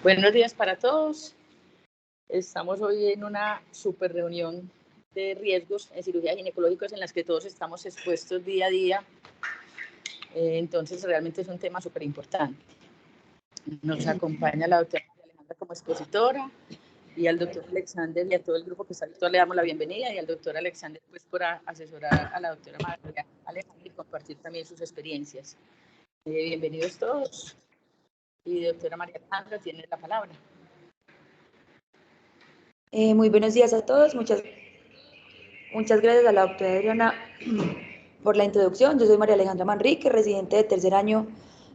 Buenos días para todos. Estamos hoy en una super reunión de riesgos en cirugías ginecológicas en las que todos estamos expuestos día a día. Entonces realmente es un tema súper importante. Nos acompaña la doctora Alejandra como expositora y al doctor Alexander y a todo el grupo que está virtual le damos la bienvenida, y al doctor Alexander pues por asesorar a la doctora María Alejandra y compartir también sus experiencias. Bienvenidos todos. Y doctora María Alejandra tiene la palabra. Muy buenos días a todos. Muchas gracias a la doctora Adriana por la introducción. Yo soy María Alejandra Manrique, residente de tercer año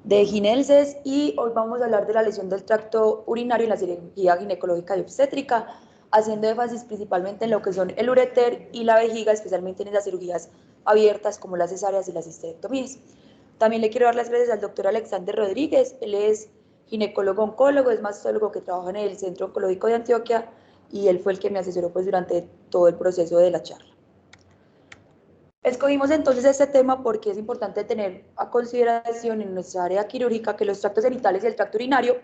de Ginelces, y hoy vamos a hablar de la lesión del tracto urinario en la cirugía ginecológica y obstétrica, haciendo énfasis principalmente en lo que son el ureter y la vejiga, especialmente en las cirugías abiertas como las cesáreas y las histerectomías. También le quiero dar las gracias al doctor Alexander Rodríguez. Él es ginecólogo oncólogo, es mastólogo que trabaja en el Centro Oncológico de Antioquia, y él fue el que me asesoró pues durante todo el proceso de la charla. Escogimos entonces este tema porque es importante tener a consideración en nuestra área quirúrgica que los tractos genitales y el tracto urinario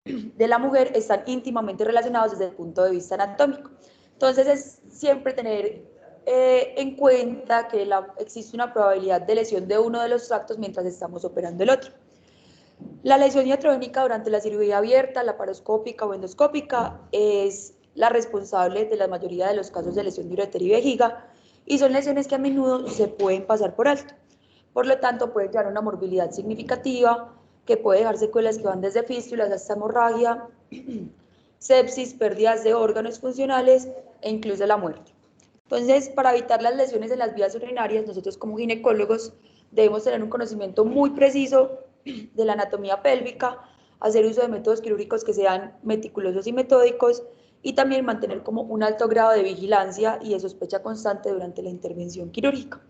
de la mujer están íntimamente relacionados desde el punto de vista anatómico. Entonces es siempre tener en cuenta que existe una probabilidad de lesión de uno de los tractos mientras estamos operando el otro. La lesión iatrogénica durante la cirugía abierta, laparoscópica o endoscópica, es la responsable de la mayoría de los casos de lesión de ureter y vejiga, y son lesiones que a menudo se pueden pasar por alto. Por lo tanto, pueden llevar una morbilidad significativa que puede dejar secuelas que van desde fístulas hasta hemorragia, sepsis, pérdidas de órganos funcionales e incluso la muerte. Entonces, para evitar las lesiones en las vías urinarias, nosotros como ginecólogos debemos tener un conocimiento muy preciso de la anatomía pélvica, hacer uso de métodos quirúrgicos que sean meticulosos y metódicos, y también mantener como un alto grado de vigilancia y de sospecha constante durante la intervención quirúrgica.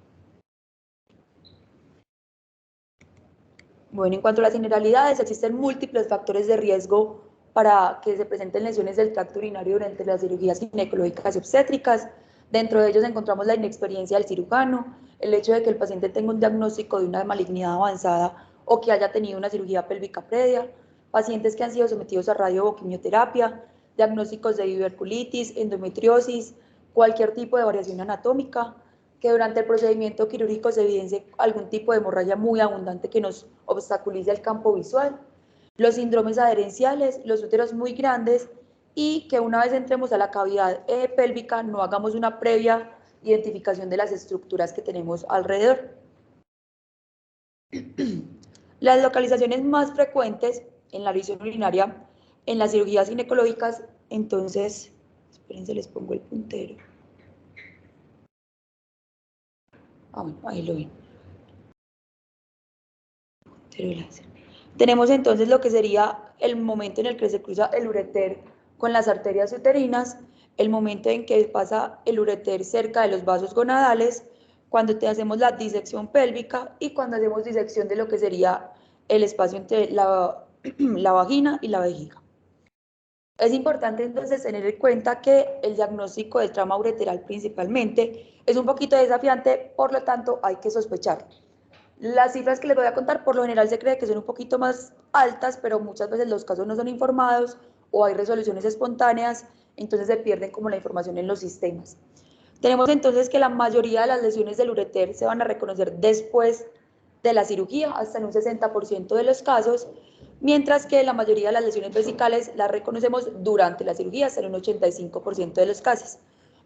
Bueno, en cuanto a las generalidades, existen múltiples factores de riesgo para que se presenten lesiones del tracto urinario durante las cirugías ginecológicas y obstétricas. Dentro de ellos encontramos la inexperiencia del cirujano, el hecho de que el paciente tenga un diagnóstico de una malignidad avanzada o que haya tenido una cirugía pélvica previa, pacientes que han sido sometidos a radio o quimioterapia, diagnósticos de diverculitis, endometriosis, cualquier tipo de variación anatómica, que durante el procedimiento quirúrgico se evidencie algún tipo de hemorragia muy abundante que nos obstaculice el campo visual, los síndromes adherenciales, los úteros muy grandes, y que una vez entremos a la cavidad pélvica no hagamos una previa identificación de las estructuras que tenemos alrededor. Las localizaciones más frecuentes en la lesión urinaria en las cirugías ginecológicas, entonces, espérense, les pongo el puntero. Bueno, ahí lo ven. Tenemos entonces lo que sería el momento en el que se cruza el ureter con las arterias uterinas, el momento en que pasa el ureter cerca de los vasos gonadales, cuando hacemos la disección pélvica y cuando hacemos disección de lo que sería el espacio entre la vagina y la vejiga. Es importante entonces tener en cuenta que el diagnóstico del trauma ureteral principalmente es un poquito desafiante, por lo tanto hay que sospechar. Las cifras que les voy a contar por lo general se cree que son un poquito más altas, pero muchas veces los casos no son informados o hay resoluciones espontáneas, entonces se pierden como la información en los sistemas. Tenemos entonces que la mayoría de las lesiones del ureter se van a reconocer después de la cirugía, hasta en un 60% de los casos, mientras que la mayoría de las lesiones vesicales las reconocemos durante la cirugía, hasta en un 85% de los casos.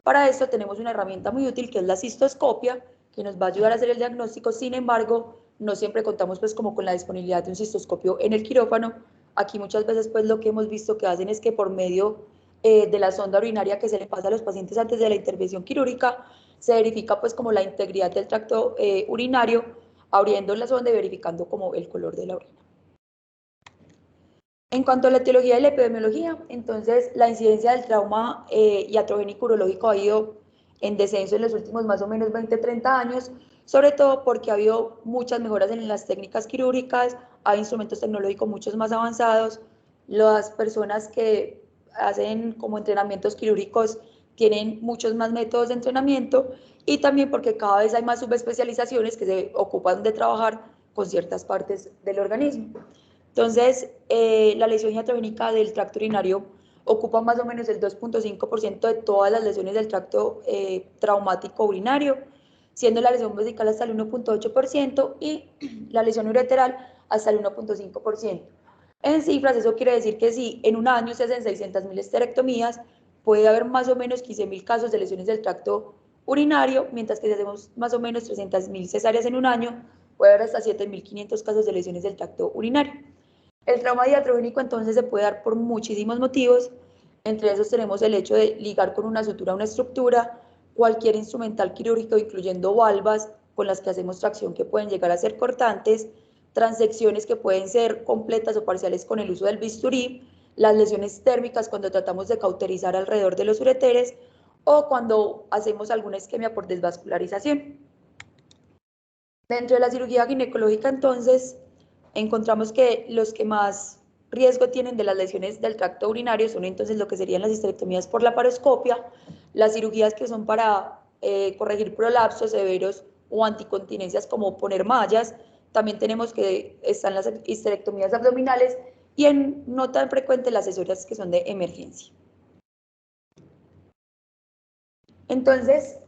Para esto tenemos una herramienta muy útil que es la cistoscopia, que nos va a ayudar a hacer el diagnóstico. Sin embargo, no siempre contamos pues como con la disponibilidad de un cistoscopio en el quirófano. Aquí muchas veces pues lo que hemos visto que hacen es que por medio de la sonda urinaria que se le pasa a los pacientes antes de la intervención quirúrgica, se verifica pues como la integridad del tracto urinario, abriendo la sonda y verificando como el color de la orina. En cuanto a la etiología y la epidemiología, entonces la incidencia del trauma iatrogénico urológico ha ido en descenso en los últimos más o menos 20-30 años, sobre todo porque ha habido muchas mejoras en las técnicas quirúrgicas, hay instrumentos tecnológicos muchos más avanzados, las personas que hacen como entrenamientos quirúrgicos tienen muchos más métodos de entrenamiento, y también porque cada vez hay más subespecializaciones que se ocupan de trabajar con ciertas partes del organismo. Entonces, la lesión iatrogénica del tracto urinario ocupa más o menos el 2.5% de todas las lesiones del tracto traumático urinario, siendo la lesión vesical hasta el 1.8% y la lesión ureteral hasta el 1.5%. En cifras, eso quiere decir que si en un año se hacen 600.000 esterectomías, puede haber más o menos 15.000 casos de lesiones del tracto urinario, mientras que si hacemos más o menos 300.000 cesáreas en un año, puede haber hasta 7.500 casos de lesiones del tracto urinario. El trauma iatrogénico entonces se puede dar por muchísimos motivos, entre esos tenemos el hecho de ligar con una sutura a una estructura, cualquier instrumental quirúrgico, incluyendo valvas con las que hacemos tracción que pueden llegar a ser cortantes, transecciones que pueden ser completas o parciales con el uso del bisturí, las lesiones térmicas cuando tratamos de cauterizar alrededor de los ureteres o cuando hacemos alguna isquemia por desvascularización. Dentro de la cirugía ginecológica, entonces, encontramos que los que más riesgo tienen de las lesiones del tracto urinario son entonces lo que serían las histerectomías por laparoscopia, las cirugías que son para corregir prolapsos severos o anticontinencias como poner mallas. También tenemos que están las histerectomías abdominales y en no tan frecuente las cesáreas que son de emergencia. Entonces,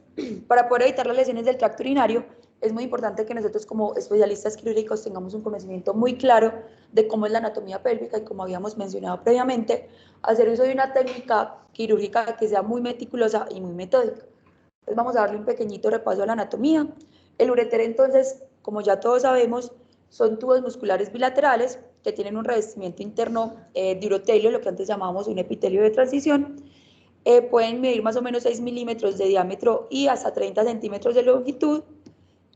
para poder evitar las lesiones del tracto urinario, es muy importante que nosotros como especialistas quirúrgicos tengamos un conocimiento muy claro de cómo es la anatomía pélvica y como habíamos mencionado previamente, hacer uso de una técnica quirúrgica que sea muy meticulosa y muy metódica. Entonces vamos a darle un pequeñito repaso a la anatomía. El ureter entonces, como ya todos sabemos, son tubos musculares bilaterales que tienen un revestimiento interno de urotelio, lo que antes llamábamos un epitelio de transición. Pueden medir más o menos 6 milímetros de diámetro y hasta 30 centímetros de longitud.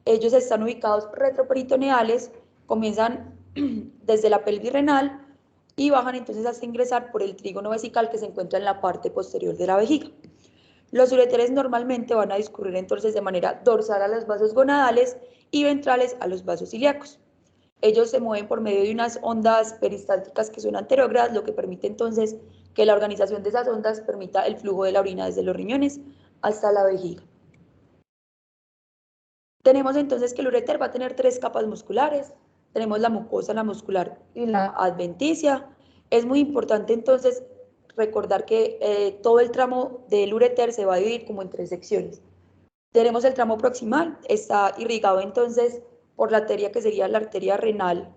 Ellos están ubicados retroperitoneales, comienzan desde la pelvis renal y bajan entonces hasta ingresar por el trígono vesical que se encuentra en la parte posterior de la vejiga. Los ureteres normalmente van a discurrir entonces de manera dorsal a los vasos gonadales y ventrales a los vasos ilíacos. Ellos se mueven por medio de unas ondas peristálticas que son anterógradas, lo que permite entonces que la organización de esas ondas permita el flujo de la orina desde los riñones hasta la vejiga. Tenemos entonces que el ureter va a tener 3 capas musculares. Tenemos la mucosa, la muscular y la adventicia. Es muy importante entonces recordar que todo el tramo del ureter se va a dividir como en 3 secciones. Tenemos el tramo proximal, está irrigado entonces por la arteria que sería la arteria renal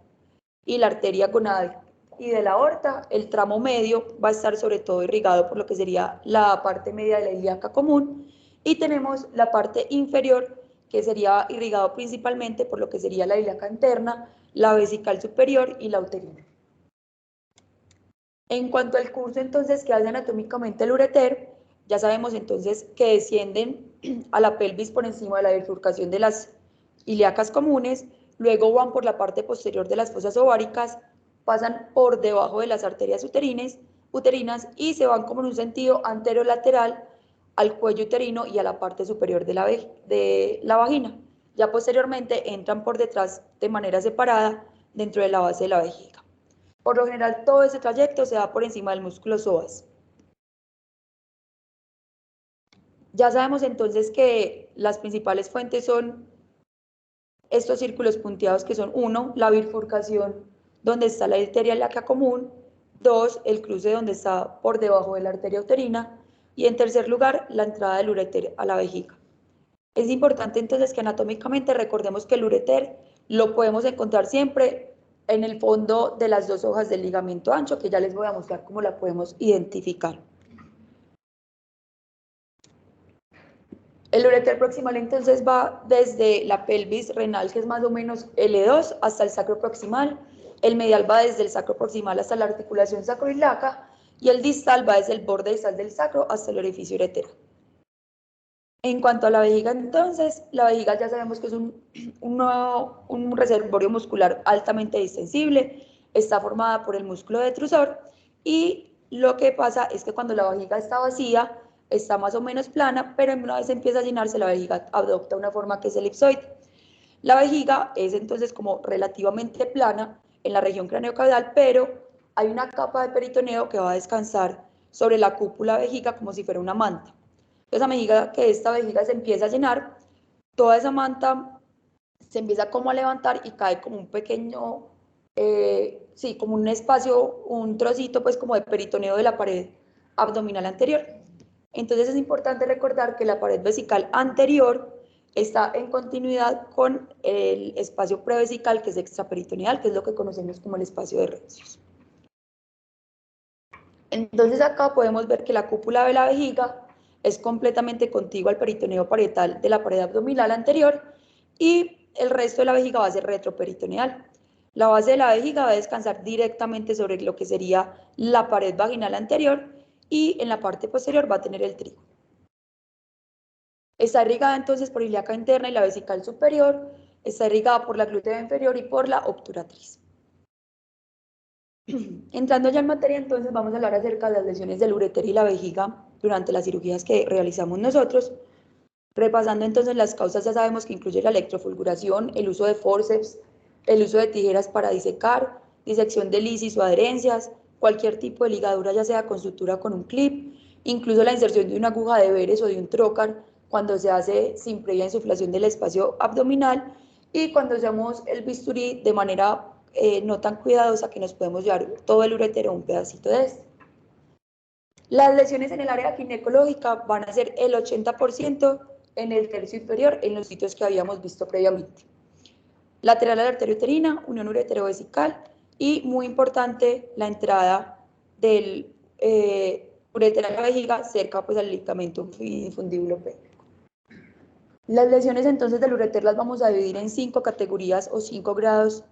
y la arteria gonadal y de la aorta. El tramo medio va a estar sobre todo irrigado por lo que sería la parte media de la ilíaca común y tenemos la parte inferior que sería irrigado principalmente por lo que sería la ilíaca interna, la vesical superior y la uterina. En cuanto al curso entonces que hace anatómicamente el ureter, ya sabemos entonces que descienden a la pelvis por encima de la bifurcación de las ilíacas comunes, luego van por la parte posterior de las fosas ováricas, pasan por debajo de las arterias uterinas y se van como en un sentido anterolateral al cuello uterino y a la parte superior de la vagina. Ya posteriormente entran por detrás de manera separada dentro de la base de la vejiga. Por lo general, todo ese trayecto se da por encima del músculo psoas. Ya sabemos entonces que las principales fuentes son estos círculos punteados que son 1, la bifurcación donde está la arteria ilíaca común, 2, el cruce donde está por debajo de la arteria uterina y en tercer lugar, la entrada del ureter a la vejiga. Es importante entonces que anatómicamente recordemos que el ureter lo podemos encontrar siempre en el fondo de las 2 hojas del ligamento ancho, que ya les voy a mostrar cómo la podemos identificar. El ureter proximal entonces va desde la pelvis renal, que es más o menos L2, hasta el sacro proximal. El medial va desde el sacro proximal hasta la articulación sacroiliaca y el distal va desde el borde distal del sacro hasta el orificio uretero. En cuanto a la vejiga, entonces, la vejiga ya sabemos que es un reservorio muscular altamente distensible, está formada por el músculo detrusor y lo que pasa es que cuando la vejiga está vacía, está más o menos plana, pero una vez empieza a llenarse, la vejiga adopta una forma que es elipsoide. La vejiga es entonces como relativamente plana en la región craneocaudal, pero hay una capa de peritoneo que va a descansar sobre la cúpula vejiga como si fuera una manta. Entonces, a medida que esta vejiga se empieza a llenar, toda esa manta se empieza como a levantar y cae como un pequeño sí, como un espacio, un trocito pues como de peritoneo de la pared abdominal anterior. Entonces es importante recordar que la pared vesical anterior está en continuidad con el espacio prevesical, que es extraperitoneal, que es lo que conocemos como el espacio de Rencius. Entonces acá podemos ver que la cúpula de la vejiga es completamente contigua al peritoneo parietal de la pared abdominal anterior y el resto de la vejiga va a ser retroperitoneal. La base de la vejiga va a descansar directamente sobre lo que sería la pared vaginal anterior y en la parte posterior va a tener el trigo. Está irrigada entonces por ilíaca interna y la vesical superior, está irrigada por la glútea inferior y por la obturatriz. Entrando ya en materia, entonces vamos a hablar acerca de las lesiones del ureter y la vejiga durante las cirugías que realizamos nosotros. Repasando entonces las causas, ya sabemos que incluye la electrofulguración, el uso de forceps, el uso de tijeras para disecar, disección de lisis o adherencias, cualquier tipo de ligadura, ya sea con sutura con un clip, incluso la inserción de una aguja de Veres o de un trocar cuando se hace sin previa insuflación del espacio abdominal y cuando usamos el bisturí de manera no tan cuidadosa que nos podemos llevar todo el ureter o un pedacito de este. Las lesiones en el área ginecológica van a ser el 80% en el tercio inferior en los sitios que habíamos visto previamente. Lateral a la arteria uterina, unión ureterovesical y, muy importante, la entrada del ureter a la vejiga cerca pues, al ligamento infundíbulo pélvico. Las lesiones entonces del ureter las vamos a dividir en 5 categorías o 5 grados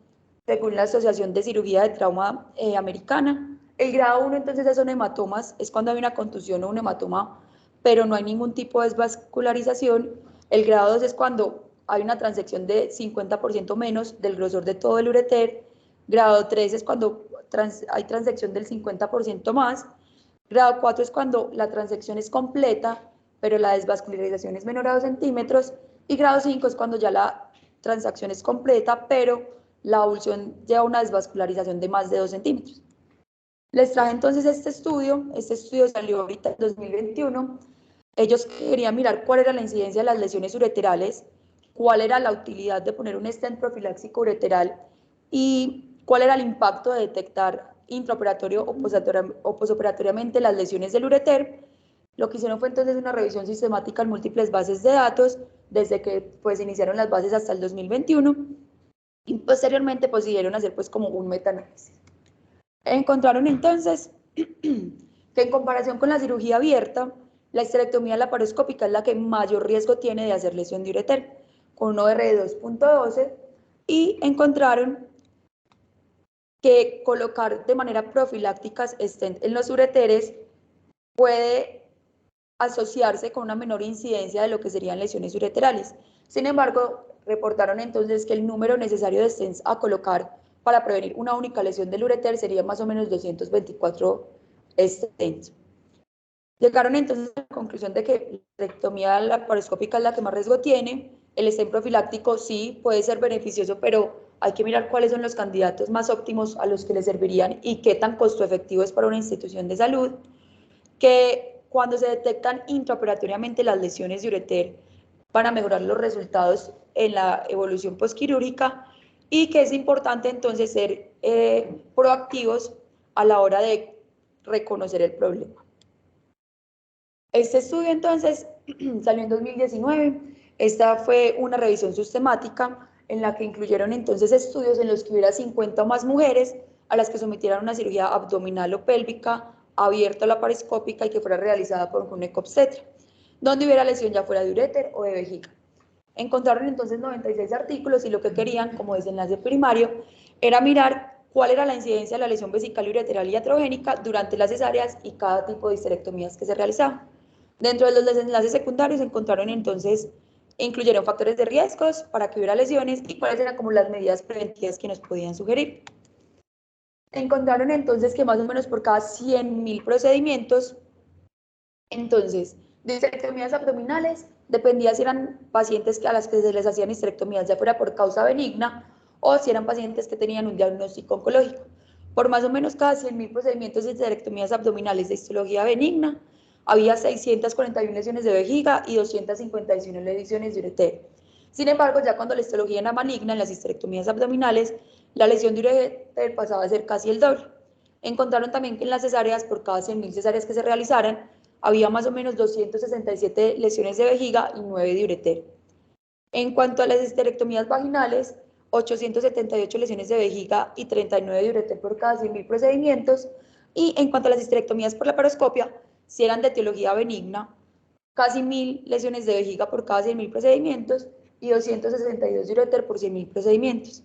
según la Asociación de Cirugía de Trauma Americana. El grado 1 entonces son hematomas, es cuando hay una contusión o un hematoma, pero no hay ningún tipo de desvascularización. El grado 2 es cuando hay una transección de 50% menos del grosor de todo el ureter. Grado 3 es cuando hay transección del 50% más. Grado 4 es cuando la transección es completa, pero la desvascularización es menor a 2 centímetros. Y grado 5 es cuando ya la transacción es completa, pero la avulsión lleva una desvascularización de más de 2 centímetros. Les traje entonces este estudio salió ahorita en 2021. Ellos querían mirar cuál era la incidencia de las lesiones ureterales, cuál era la utilidad de poner un stent profiláctico ureteral y cuál era el impacto de detectar intraoperatorio o posoperatoriamente las lesiones del ureter. Lo que hicieron fue entonces una revisión sistemática en múltiples bases de datos, desde que pues iniciaron las bases hasta el 2021, y posteriormente pues decidieron hacer pues como un metaanálisis. Encontraron entonces que en comparación con la cirugía abierta, la histerectomía laparoscópica es la que mayor riesgo tiene de hacer lesión de ureter, con un OR de 2.12, y encontraron que colocar de manera profiláctica stent en los ureteres puede asociarse con una menor incidencia de lo que serían lesiones ureterales. Sin embargo, reportaron entonces que el número necesario de stents a colocar para prevenir una única lesión del ureter sería más o menos 224 stents. Llegaron entonces a la conclusión de que la histerectomía laparoscópica es la que más riesgo tiene. El stent profiláctico sí puede ser beneficioso, pero hay que mirar cuáles son los candidatos más óptimos a los que le servirían y qué tan costo efectivo es para una institución de salud. Que cuando se detectan intraoperatoriamente las lesiones de ureter van a mejorar los resultados en la evolución postquirúrgica y que es importante entonces ser proactivos a la hora de reconocer el problema. Este estudio entonces salió en 2019. Esta fue una revisión sistemática en la que incluyeron entonces estudios en los que hubiera 50 o más mujeres a las que sometieran una cirugía abdominal o pélvica abierta laparoscópica y que fuera realizada por un ecobstetra, donde hubiera lesión ya fuera de ureter o de vejiga. Encontraron entonces 96 artículos y lo que querían, como desenlace primario, era mirar cuál era la incidencia de la lesión vesical ureteral y iatrogénica durante las cesáreas y cada tipo de histerectomías que se realizaban. Dentro de los desenlaces secundarios encontraron entonces, incluyeron factores de riesgos para que hubiera lesiones y cuáles eran como las medidas preventivas que nos podían sugerir. Encontraron entonces que más o menos por cada 100.000 procedimientos, entonces, de histerectomías abdominales, dependía si eran pacientes a las que se les hacían histerectomías ya fuera por causa benigna o si eran pacientes que tenían un diagnóstico oncológico. Por más o menos cada 100.000 procedimientos de histerectomías abdominales de histología benigna, había 641 lesiones de vejiga y 251 lesiones de ureter. Sin embargo, ya cuando la histología era maligna en las histerectomías abdominales, la lesión de ureter pasaba a ser casi el doble. Encontraron también que en las cesáreas, por cada 100.000 cesáreas que se realizaran, había más o menos 267 lesiones de vejiga y 9 de ureter. En cuanto a las histerectomías vaginales, 878 lesiones de vejiga y 39 de ureter por cada 100.000 procedimientos. Y en cuanto a las histerectomías por laparoscopia, si eran de etiología benigna, casi 1.000 lesiones de vejiga por cada 100.000 procedimientos y 262 de ureter por 100.000 procedimientos.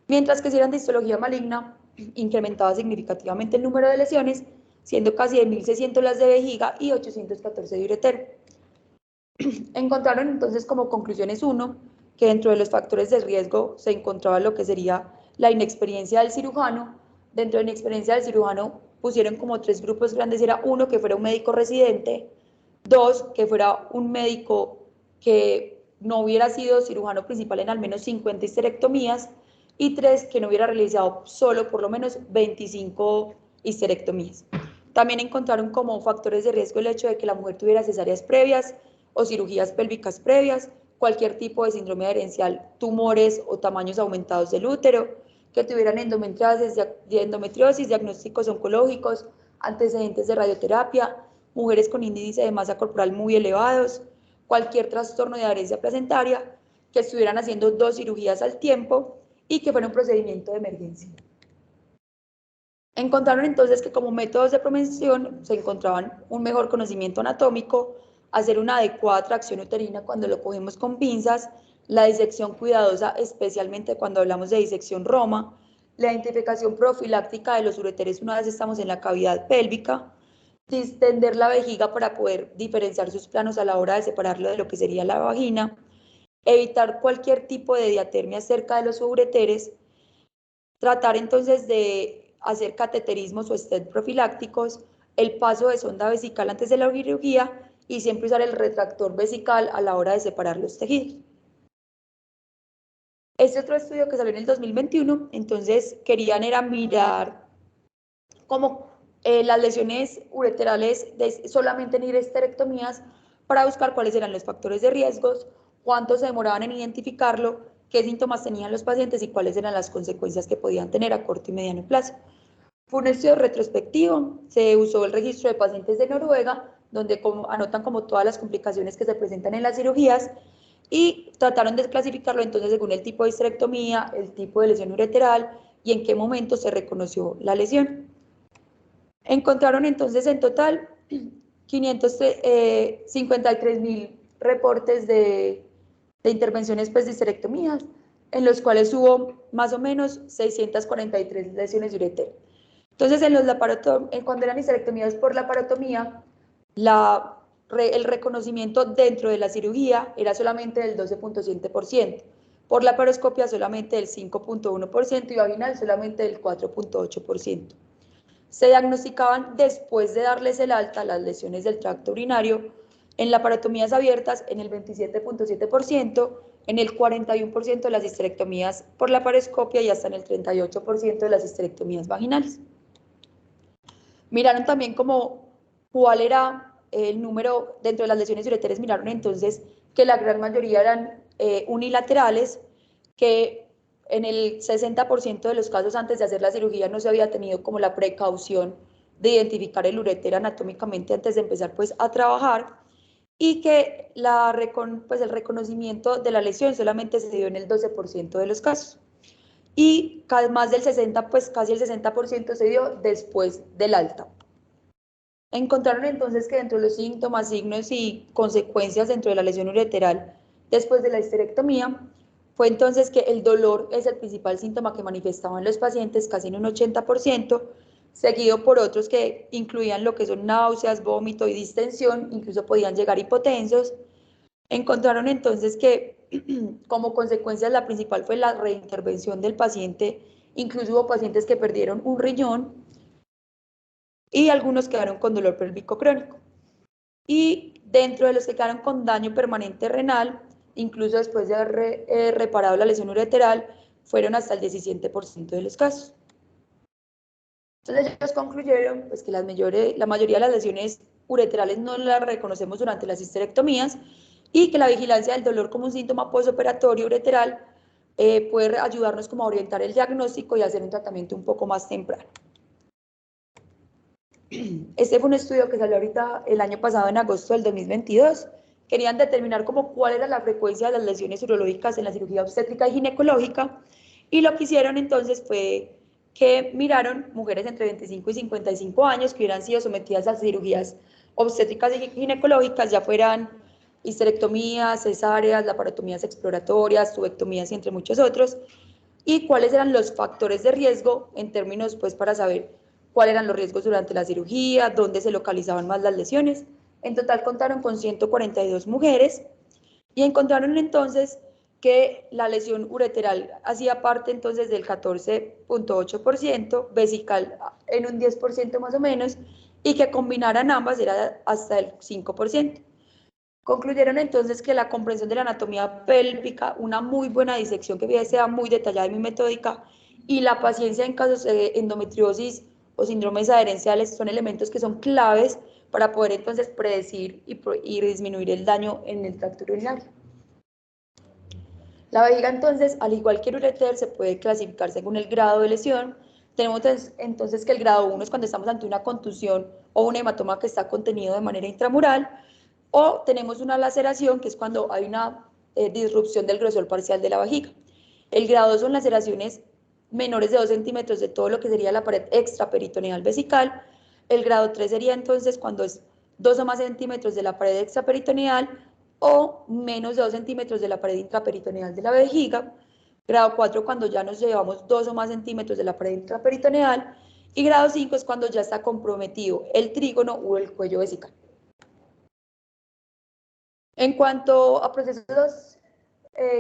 Mientras que si eran de histología maligna, incrementaba significativamente el número de lesiones, siendo casi de 1.600 las de vejiga y 814 de ureter. Encontraron entonces como conclusiones que dentro de los factores de riesgo se encontraba lo que sería la inexperiencia del cirujano. Dentro de la inexperiencia del cirujano pusieron como 3 grupos grandes, era 1 que fuera un médico residente, 2 que fuera un médico que no hubiera sido cirujano principal en al menos 50 histerectomías y 3 que no hubiera realizado solo por lo menos 25 histerectomías. También encontraron como factores de riesgo el hecho de que la mujer tuviera cesáreas previas o cirugías pélvicas previas, cualquier tipo de síndrome herencial, tumores o tamaños aumentados del útero, que tuvieran endometriosis, diagnósticos oncológicos, antecedentes de radioterapia, mujeres con índice de masa corporal muy elevados, cualquier trastorno de adherencia placentaria, que estuvieran haciendo 2 cirugías al tiempo y que fuera un procedimiento de emergencia. Encontraron entonces que como métodos de prevención se encontraban un mejor conocimiento anatómico, hacer una adecuada tracción uterina cuando lo cogemos con pinzas, la disección cuidadosa, especialmente cuando hablamos de disección Roma, la identificación profiláctica de los ureteres una vez estamos en la cavidad pélvica, distender la vejiga para poder diferenciar sus planos a la hora de separarlo de lo que sería la vagina, evitar cualquier tipo de diatermia cerca de los ureteres, tratar entonces de hacer cateterismos o stent profilácticos, el paso de sonda vesical antes de la cirugía y siempre usar el retractor vesical a la hora de separar los tejidos. Este otro estudio que salió en el 2021, entonces querían era mirar cómo las lesiones ureterales solamente en histerectomías para buscar cuáles eran los factores de riesgos, cuánto se demoraban en identificarlo, qué síntomas tenían los pacientes y cuáles eran las consecuencias que podían tener a corto y mediano plazo. Fue un estudio retrospectivo, se usó el registro de pacientes de Noruega, donde anotan como todas las complicaciones que se presentan en las cirugías y trataron de clasificarlo entonces según el tipo de histerectomía, el tipo de lesión ureteral y en qué momento se reconoció la lesión. Encontraron entonces en total 553.000 reportes de intervenciones pues, de histerectomías, en los cuales hubo más o menos 643 lesiones de ureter. Entonces, cuando eran histerectomías por laparotomía, el reconocimiento dentro de la cirugía era solamente del 12.7%, por laparoscopia solamente del 5.1% y vaginal solamente del 4.8%. Se diagnosticaban después de darles el alta las lesiones del tracto urinario en laparotomías abiertas en el 27.7%, en el 41% de las histerectomías por laparoscopia y hasta en el 38% de las histerectomías vaginales. Miraron también como cuál era el número dentro de las lesiones ureteres, miraron entonces que la gran mayoría eran unilaterales, que en el 60% de los casos antes de hacer la cirugía no se había tenido como la precaución de identificar el ureter anatómicamente antes de empezar pues a trabajar y que el reconocimiento de la lesión solamente se dio en el 12% de los casos y más del 60%, pues casi el 60% se dio después del alta. Encontraron entonces que dentro de los síntomas, signos y consecuencias dentro de la lesión ureteral después de la histerectomía, fue entonces que el dolor es el principal síntoma que manifestaban los pacientes, casi en un 80%, seguido por otros que incluían lo que son náuseas, vómito y distensión, incluso podían llegar hipotensos. Encontraron entonces que como consecuencia la principal fue la reintervención del paciente, incluso hubo pacientes que perdieron un riñón y algunos quedaron con dolor pélvico crónico. Y dentro de los que quedaron con daño permanente renal, incluso después de haber reparado la lesión ureteral, fueron hasta el 17% de los casos. Entonces ellos concluyeron pues, que la mayoría de las lesiones ureterales no las reconocemos durante las histerectomías y que la vigilancia del dolor como un síntoma postoperatorio ureteral puede ayudarnos como a orientar el diagnóstico y hacer un tratamiento un poco más temprano. Este fue un estudio que salió ahorita el año pasado, en agosto del 2022. Querían determinar como cuál era la frecuencia de las lesiones urológicas en la cirugía obstétrica y ginecológica, y lo que hicieron entonces fue que miraron mujeres entre 25 y 55 años que hubieran sido sometidas a cirugías obstétricas y ginecológicas, ya fueran histerectomías, cesáreas, laparotomías exploratorias, tubectomías y entre muchos otros, y cuáles eran los factores de riesgo en términos, pues, para saber cuáles eran los riesgos durante la cirugía, dónde se localizaban más las lesiones. En total contaron con 142 mujeres y encontraron entonces que la lesión ureteral hacía parte entonces del 14.8%, vesical en un 10% más o menos, y que combinaran ambas era hasta el 5%. Concluyeron entonces que la comprensión de la anatomía pélvica, una muy buena disección que sea muy detallada y muy metódica, y la paciencia en casos de endometriosis o síndromes adherenciales son elementos que son claves para poder entonces predecir y disminuir el daño en el tracto urinario. La vejiga entonces, al igual que el ureter, se puede clasificar según el grado de lesión. Tenemos entonces que el grado 1 es cuando estamos ante una contusión o un hematoma que está contenido de manera intramural, o tenemos una laceración, que es cuando hay una disrupción del grosor parcial de la vejiga. El grado 2 son laceraciones menores de 2 centímetros de todo lo que sería la pared extraperitoneal vesical. El grado 3 sería entonces cuando es 2 o más centímetros de la pared extraperitoneal o menos de 2 centímetros de la pared intraperitoneal de la vejiga. Grado 4 cuando ya nos llevamos 2 o más centímetros de la pared intraperitoneal. Y grado 5 es cuando ya está comprometido el trígono o el cuello vesical. En cuanto a procesos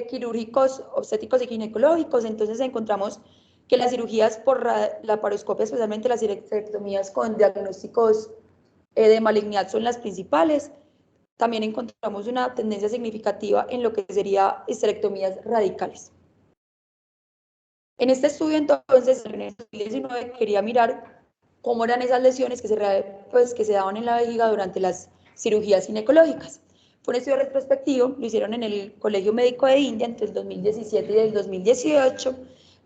quirúrgicos, obstétricos y ginecológicos, entonces encontramos que las cirugías por laparoscopia, especialmente las histerectomías con diagnósticos de malignidad, son las principales. También encontramos una tendencia significativa en lo que sería histerectomías radicales. En este estudio, entonces, en el 2019, quería mirar cómo eran esas lesiones que se daban en la vejiga durante las cirugías ginecológicas. Fue un estudio retrospectivo, lo hicieron en el Colegio Médico de India entre el 2017 y el 2018,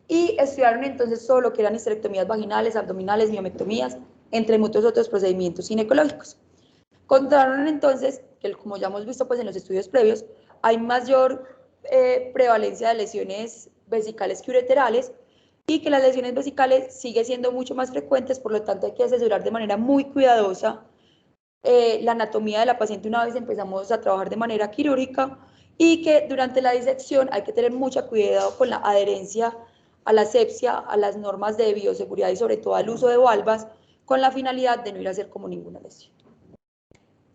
y estudiaron entonces todo lo que eran histerectomías vaginales, abdominales, miomectomías, entre muchos otros procedimientos ginecológicos. Encontraron entonces que, como ya hemos visto pues en los estudios previos, hay mayor prevalencia de lesiones vesicales que ureterales, y que las lesiones vesicales siguen siendo mucho más frecuentes, por lo tanto hay que asesorar de manera muy cuidadosa la anatomía de la paciente una vez empezamos a trabajar de manera quirúrgica, y que durante la disección hay que tener mucho cuidado con la adherencia a la asepsia, a las normas de bioseguridad y sobre todo al uso de valvas, con la finalidad de no ir a hacer como ninguna lesión.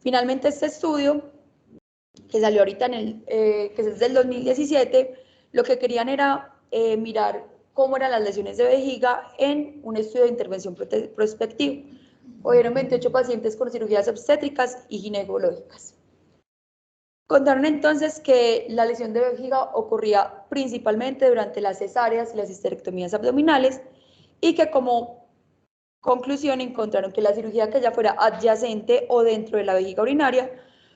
Finalmente, este estudio, que salió ahorita que es del 2017, lo que querían era mirar cómo eran las lesiones de vejiga en un estudio de intervención prospectivo. Hubieron 28 pacientes con cirugías obstétricas y ginecológicas. Contaron entonces que la lesión de vejiga ocurría principalmente durante las cesáreas y las histerectomías abdominales, y que como conclusión encontraron que la cirugía que ya fuera adyacente o dentro de la vejiga urinaria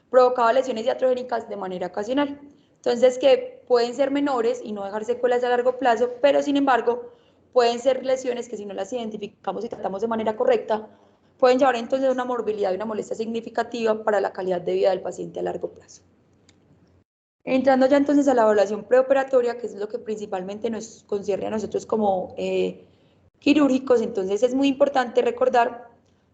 provocaba lesiones iatrogénicas de manera ocasional. Entonces, que pueden ser menores y no dejar secuelas a largo plazo, pero sin embargo pueden ser lesiones que, si no las identificamos y tratamos de manera correcta, pueden llevar entonces a una morbilidad y una molestia significativa para la calidad de vida del paciente a largo plazo. Entrando ya entonces a la evaluación preoperatoria, que es lo que principalmente nos concierne a nosotros como quirúrgicos, entonces es muy importante recordar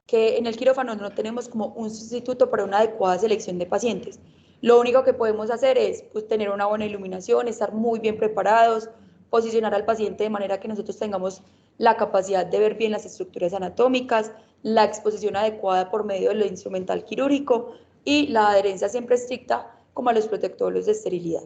que en el quirófano no tenemos como un sustituto para una adecuada selección de pacientes. Lo único que podemos hacer es pues, tener una buena iluminación, estar muy bien preparados, posicionar al paciente de manera que nosotros tengamos la capacidad de ver bien las estructuras anatómicas, la exposición adecuada por medio del instrumental quirúrgico y la adherencia siempre estricta como a los protocolos de esterilidad.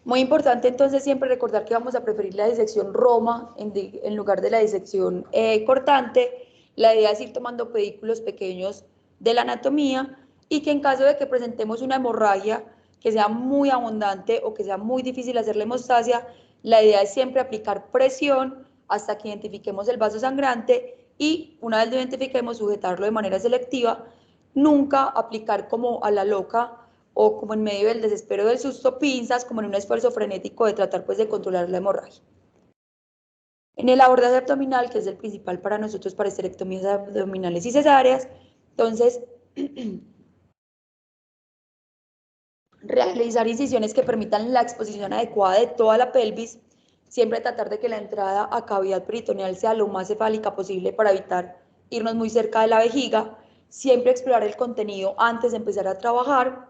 Muy importante entonces siempre recordar que vamos a preferir la disección Roma en lugar de la disección cortante. La idea es ir tomando pedículos pequeños de la anatomía, y que en caso de que presentemos una hemorragia que sea muy abundante o que sea muy difícil hacer la hemostasia, la idea es siempre aplicar presión hasta que identifiquemos el vaso sangrante, y una vez lo identifiquemos, sujetarlo de manera selectiva. Nunca aplicar como a la loca o como en medio del desespero del susto, pinzas, como en un esfuerzo frenético de tratar pues de controlar la hemorragia. En el abordaje abdominal, que es el principal para nosotros para esterectomías abdominales y cesáreas, entonces realizar incisiones que permitan la exposición adecuada de toda la pelvis, siempre tratar de que la entrada a cavidad peritoneal sea lo más cefálica posible para evitar irnos muy cerca de la vejiga, siempre explorar el contenido antes de empezar a trabajar,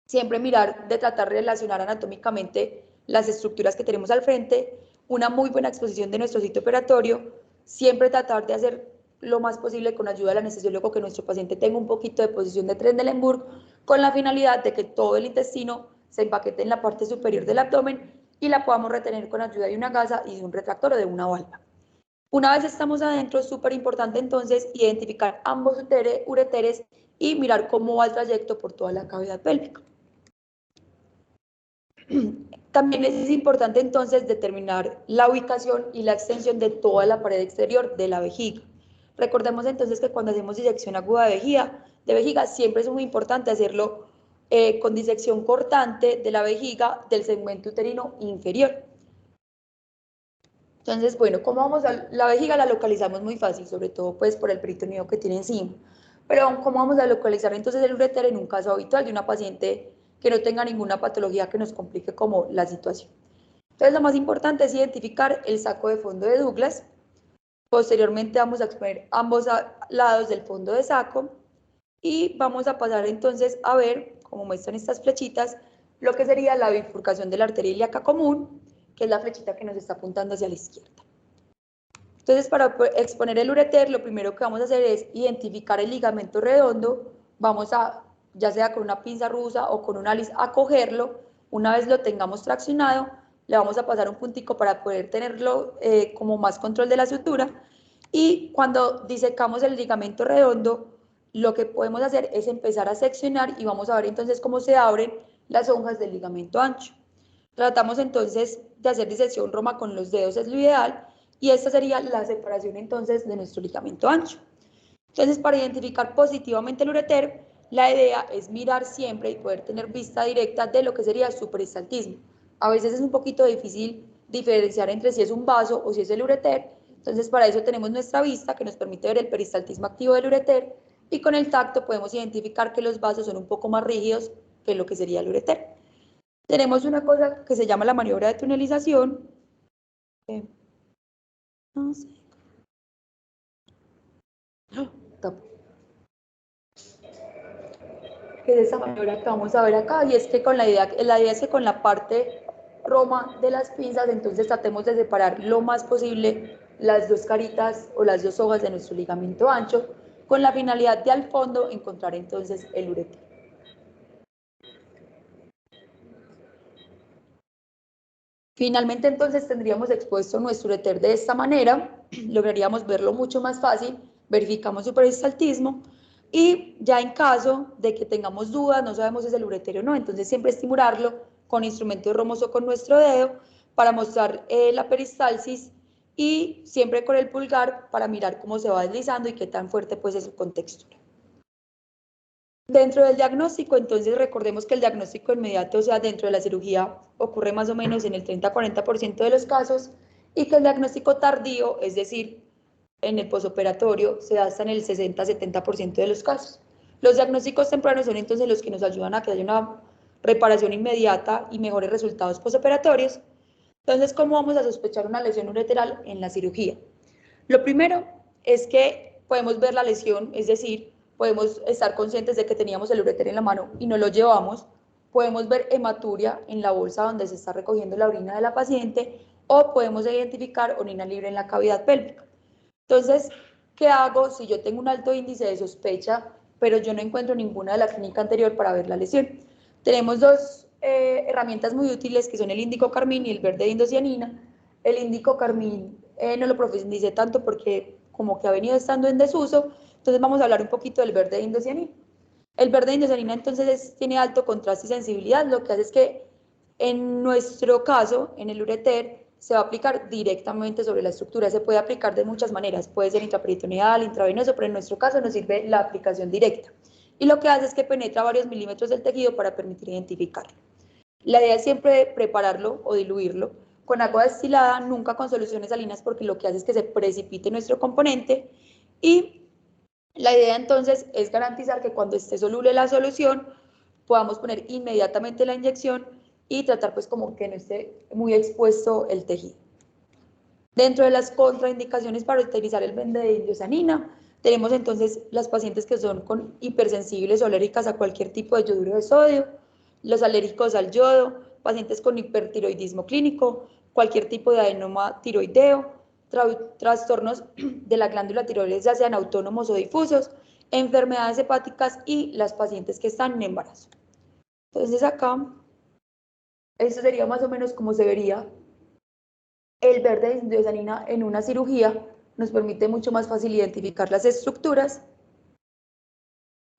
siempre mirar de tratar de relacionar anatómicamente las estructuras que tenemos al frente, una muy buena exposición de nuestro sitio operatorio, siempre tratar de hacer lo más posible con ayuda del anestesiólogo que nuestro paciente tenga un poquito de posición de Trendelenburg, con la finalidad de que todo el intestino se empaquete en la parte superior del abdomen y la podamos retener con ayuda de una gasa y de un retractor o de una válvula. Una vez estamos adentro, es súper importante entonces identificar ambos ureteres y mirar cómo va el trayecto por toda la cavidad pélvica. También es importante entonces determinar la ubicación y la extensión de toda la pared exterior de la vejiga. Recordemos entonces que cuando hacemos disección aguda de vejiga siempre es muy importante hacerlo con disección cortante de la vejiga del segmento uterino inferior. Entonces, bueno, ¿cómo vamos a la vejiga? La localizamos muy fácil, sobre todo pues por el peritoneo que tiene encima. Pero ¿cómo vamos a localizar entonces el ureter en un caso habitual de una paciente que no tenga ninguna patología que nos complique como la situación? Entonces, lo más importante es identificar el saco de fondo de Douglas. Posteriormente vamos a exponer ambos lados del fondo de saco y vamos a pasar entonces a ver, como muestran estas flechitas, lo que sería la bifurcación de la arteria ilíaca común, que es la flechita que nos está apuntando hacia la izquierda. Entonces, para exponer el ureter, lo primero que vamos a hacer es identificar el ligamento redondo. Vamos a, ya sea con una pinza rusa o con un álice, a cogerlo. Una vez lo tengamos traccionado, le vamos a pasar un puntico para poder tenerlo como más control de la sutura. Y cuando disecamos el ligamento redondo, lo que podemos hacer es empezar a seccionar y vamos a ver entonces cómo se abren las hojas del ligamento ancho. Tratamos entonces de hacer disección roma con los dedos, es lo ideal, y esta sería la separación entonces de nuestro ligamento ancho. Entonces, para identificar positivamente el ureter, la idea es mirar siempre y poder tener vista directa de lo que sería su peristaltismo. A veces es un poquito difícil diferenciar entre si es un vaso o si es el ureter, entonces para eso tenemos nuestra vista que nos permite ver el peristaltismo activo del ureter y con el tacto podemos identificar que los vasos son un poco más rígidos que lo que sería el ureter. Tenemos una cosa que se llama la maniobra de tunelización. No sé. Que es esa maniobra que vamos a ver acá, y es que con la idea es que con la parte roma de las pinzas, entonces tratemos de separar lo más posible las dos caritas o las dos hojas de nuestro ligamento ancho, con la finalidad de al fondo encontrar entonces el ureter. Finalmente entonces tendríamos expuesto nuestro ureter de esta manera, lograríamos verlo mucho más fácil, verificamos su peristaltismo y ya en caso de que tengamos dudas, no sabemos si es el ureter o no, entonces siempre estimularlo con instrumento romoso con nuestro dedo para mostrar la peristalsis y siempre con el pulgar para mirar cómo se va deslizando y qué tan fuerte pues es su contextura. Dentro del diagnóstico, entonces recordemos que el diagnóstico inmediato, o sea, dentro de la cirugía, ocurre más o menos en el 30-40% de los casos y que el diagnóstico tardío, es decir, en el posoperatorio, se da hasta en el 60-70% de los casos. Los diagnósticos tempranos son entonces los que nos ayudan a que haya una reparación inmediata y mejores resultados posoperatorios. Entonces, ¿cómo vamos a sospechar una lesión ureteral en la cirugía? Lo primero es que podemos ver la lesión, es decir, podemos estar conscientes de que teníamos el ureter en la mano y no lo llevamos, podemos ver hematuria en la bolsa donde se está recogiendo la orina de la paciente o podemos identificar orina libre en la cavidad pélvica. Entonces, ¿qué hago si yo tengo un alto índice de sospecha, pero yo no encuentro ninguna de la clínica anterior para ver la lesión? Tenemos dos herramientas muy útiles que son el índico carmín y el verde de indocianina. El índico carmín no lo profundicé tanto porque como que ha venido estando en desuso, entonces vamos a hablar un poquito del verde de indocianina. El verde de indocianina entonces tiene alto contraste y sensibilidad, lo que hace es que en nuestro caso, en el ureter, se va a aplicar directamente sobre la estructura, se puede aplicar de muchas maneras, puede ser intraperitoneal, intravenoso, pero en nuestro caso nos sirve la aplicación directa. y lo que hace es que penetra varios milímetros del tejido para permitir identificarlo. La idea es siempre prepararlo o diluirlo con agua destilada, nunca con soluciones salinas, porque lo que hace es que se precipite nuestro componente, y la idea entonces es garantizar que cuando esté soluble la solución podamos poner inmediatamente la inyección y tratar pues como que no esté muy expuesto el tejido. Dentro de las contraindicaciones para utilizar el benzodiazepina, tenemos entonces las pacientes que son con hipersensibles o alérgicas a cualquier tipo de yoduro de sodio, los alérgicos al yodo, pacientes con hipertiroidismo clínico, cualquier tipo de adenoma tiroideo, trastornos de la glándula tiroides, ya sean autónomos o difusos, enfermedades hepáticas y las pacientes que están en embarazo. Entonces acá, esto sería más o menos como se vería el benzodiazepina en una cirugía. Nos permite mucho más fácil identificar las estructuras,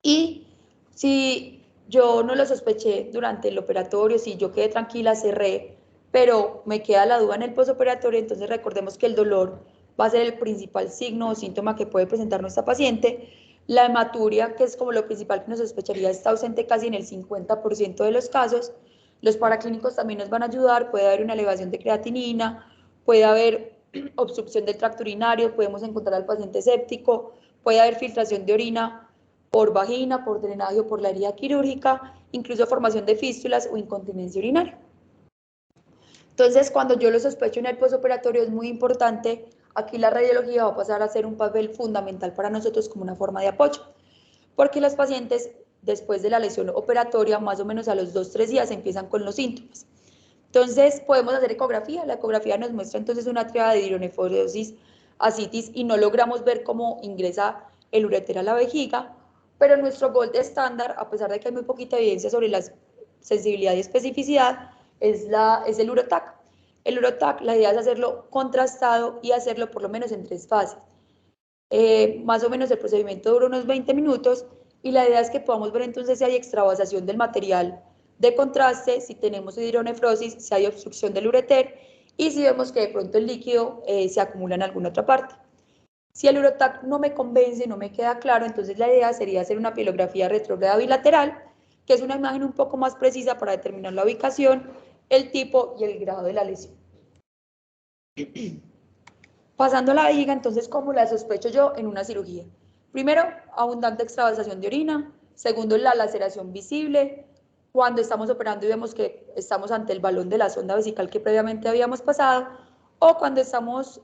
y si yo no lo sospeché durante el operatorio, si yo quedé tranquila, cerré, pero me queda la duda en el postoperatorio, entonces recordemos que el dolor va a ser el principal signo o síntoma que puede presentar nuestra paciente. La hematuria, que es como lo principal que nos sospecharía, está ausente casi en el 50% de los casos. Los paraclínicos también nos van a ayudar, puede haber una elevación de creatinina, puede haber obstrucción del tracto urinario, podemos encontrar al paciente séptico, puede haber filtración de orina por vagina, por drenaje o por la herida quirúrgica, incluso formación de fístulas o incontinencia urinaria. Entonces, cuando yo lo sospecho en el postoperatorio, es muy importante, aquí la radiología va a pasar a ser un papel fundamental para nosotros como una forma de apoyo, porque los pacientes, después de la lesión operatoria, más o menos a los 2-3 días, empiezan con los síntomas. Entonces, podemos hacer ecografía. La ecografía nos muestra entonces una triada de hidronefrosis, ascitis, y no logramos ver cómo ingresa el ureter a la vejiga, pero nuestro gold estándar, a pesar de que hay muy poquita evidencia sobre la sensibilidad y especificidad, es el urotac. El urotac, la idea es hacerlo contrastado y hacerlo por lo menos en 3 fases. Más o menos el procedimiento dura unos 20 minutos, y la idea es que podamos ver entonces si hay extravasación del material de contraste, si tenemos hidronefrosis, si hay obstrucción del ureter y si vemos que de pronto el líquido se acumula en alguna otra parte. Si el urotac no me convence, no me queda claro, entonces la idea sería hacer una pilografía retrógrada bilateral, que es una imagen un poco más precisa para determinar la ubicación, el tipo y el grado de la lesión. Pasando a la vejiga, entonces, ¿cómo la sospecho yo en una cirugía? Primero, abundante extravasación de orina. Segundo, la laceración visible. Cuando estamos operando y vemos que estamos ante el balón de la sonda vesical que previamente habíamos pasado, o cuando estamos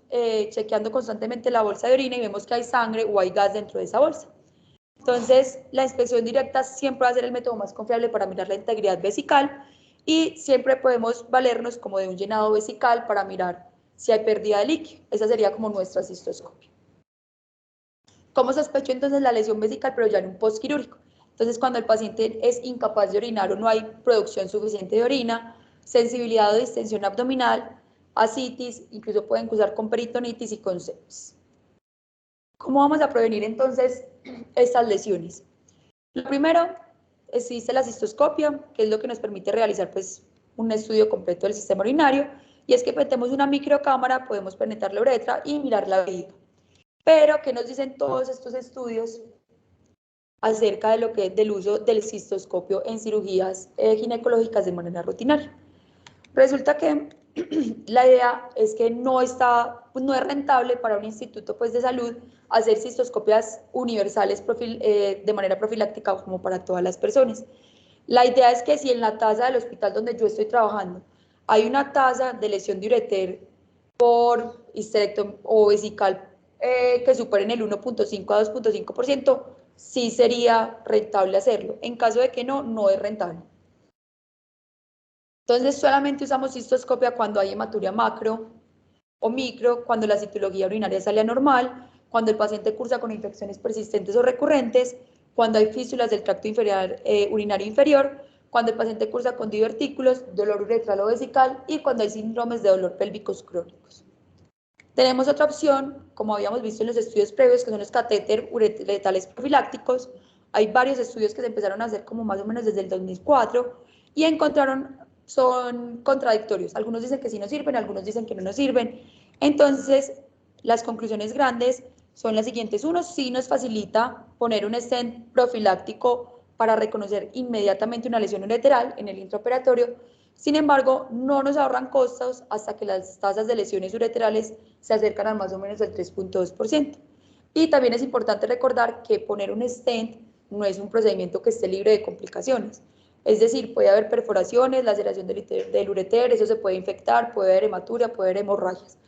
chequeando constantemente la bolsa de orina y vemos que hay sangre o hay gas dentro de esa bolsa. Entonces, la inspección directa siempre va a ser el método más confiable para mirar la integridad vesical, y siempre podemos valernos como de un llenado vesical para mirar si hay pérdida de líquido. Esa sería como nuestra cistoscopia. ¿Cómo sospecho entonces la lesión vesical, pero ya en un postquirúrgico? Entonces, cuando el paciente es incapaz de orinar o no hay producción suficiente de orina, sensibilidad o distensión abdominal, ascitis, incluso pueden cruzar con peritonitis y con sepsis. ¿Cómo vamos a prevenir entonces estas lesiones? Lo primero, existe la cistoscopia, que es lo que nos permite realizar pues un estudio completo del sistema urinario, y es que metemos una microcámara, podemos penetrar la uretra y mirar la vejiga. Pero, ¿qué nos dicen todos estos estudios acerca de del uso del cistoscopio en cirugías ginecológicas de manera rutinaria? Resulta que la idea es que no es rentable para un instituto pues, de salud hacer cistoscopias universales de manera profiláctica como para todas las personas. La idea es que si en la tasa del hospital donde yo estoy trabajando hay una tasa de lesión de ureter por histerectomía o vesical que superen el 1.5 a 2.5%, sí sería rentable hacerlo. En caso de que no, no es rentable. Entonces, solamente usamos cistoscopia cuando hay hematuria macro o micro, cuando la citología urinaria sale anormal, cuando el paciente cursa con infecciones persistentes o recurrentes, cuando hay fístulas del tracto urinario inferior, cuando el paciente cursa con divertículos, dolor uretral o vesical y cuando hay síndromes de dolor pélvicos crónicos. Tenemos otra opción, como habíamos visto en los estudios previos, que son los catéter uretales profilácticos. Hay varios estudios que se empezaron a hacer como más o menos desde el 2004 y son contradictorios. Algunos dicen que sí nos sirven, algunos dicen que no nos sirven. Entonces, las conclusiones grandes son las siguientes. Uno, sí nos facilita poner un stent profiláctico para reconocer inmediatamente una lesión ureteral en el intraoperatorio. Sin embargo, no nos ahorran costos hasta que las tasas de lesiones ureterales se acercan a más o menos al 3.2%. Y también es importante recordar que poner un stent no es un procedimiento que esté libre de complicaciones. Es decir, puede haber perforaciones, laceración del ureter, eso se puede infectar, puede haber hematuria, puede haber hemorragias.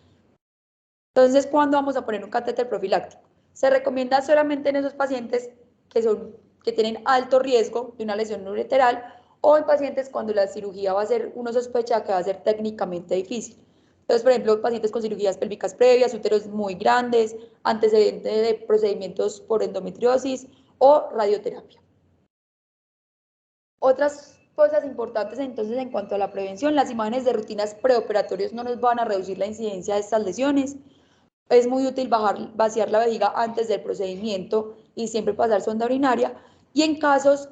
Entonces, ¿cuándo vamos a poner un catéter profiláctico? Se recomienda solamente en esos pacientes que tienen alto riesgo de una lesión ureteral o en pacientes cuando la cirugía va a ser, uno sospecha que va a ser técnicamente difícil. Entonces, por ejemplo, pacientes con cirugías pélvicas previas, úteros muy grandes, antecedentes de procedimientos por endometriosis o radioterapia. Otras cosas importantes entonces en cuanto a la prevención, las imágenes de rutinas preoperatorias no nos van a reducir la incidencia de estas lesiones. Es muy útil vaciar la vejiga antes del procedimiento y siempre pasar sonda urinaria. Y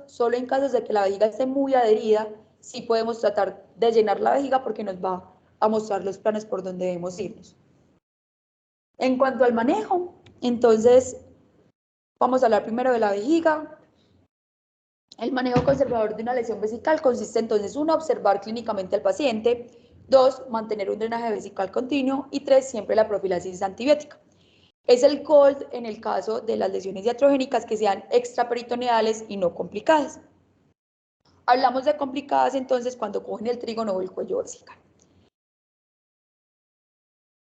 solo en casos de que la vejiga esté muy adherida, sí podemos tratar de llenar la vejiga porque nos va a mostrar los planes por donde debemos irnos. En cuanto al manejo, entonces vamos a hablar primero de la vejiga. El manejo conservador de una lesión vesical consiste entonces, 1, observar clínicamente al paciente, 2, mantener un drenaje vesical continuo y 3, siempre la profilaxis antibiótica. Es el gold en el caso de las lesiones iatrogénicas que sean extraperitoneales y no complicadas. Hablamos de complicadas entonces cuando cogen el trígono o el cuello vesical.